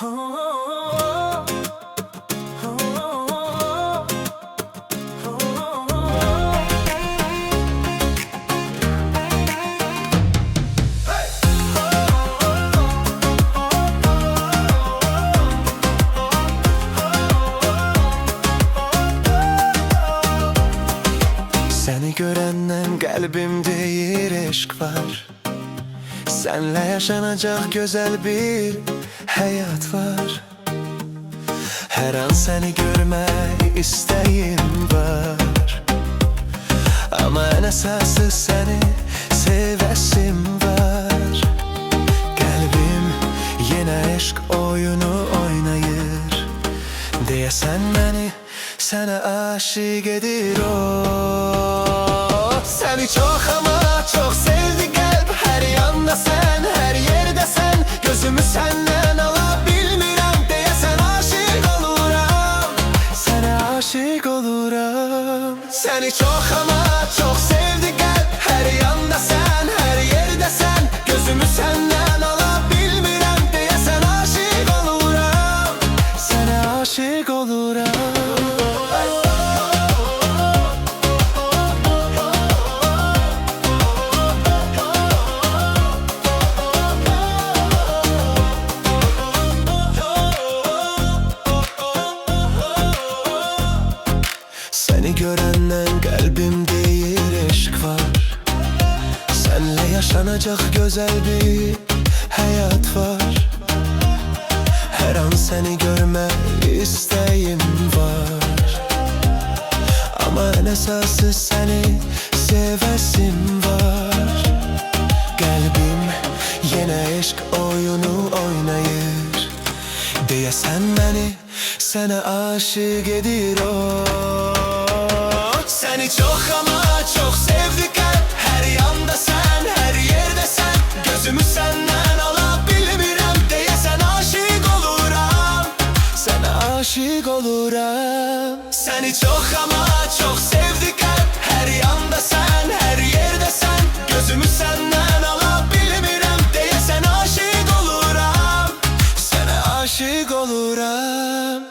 Seni görenden kalbimde yer aşk var. Senle yaşanacak güzel bir hayat var. Her an seni görmek isteğim var. Ama en esası seni sevesim var. Kalbim yine aşk oyunu oynayır. Deyesen beni sana aşık edir o. Seni çok ama çok sevdi kalp. Her yanda sen, her yerde sen. Gözümü senden alabilmirəm. Deyesen aşık oluram, sana aşık oluram. Seni çok ama çok sevdi kalp. Her yanda sen, her yerde sen. Gözümü senden alabilmirəm. Deyesen aşık oluram, sana aşık oluram. Seni görenden kalbimde yer aşk var. Senle yaşanacak güzel bir hayat var. Her an seni görmek isteğim var. Ama en esası seni sevesim var. Kalbim yine aşk oyunu oynayır. Deyesen beni sana aşık edir o. Seni çok ama çok sevdi kalp. Her yanda sen, her yerde sen. Gözümü senden alabilmirəm. Deyesen aşık oluram, sana aşık oluram. Seni çok ama çok sevdi kalp. Her yanda sen, her yerde sen. Gözümü senden alabilmirəm. Deyesen aşık oluram, sana aşık oluram.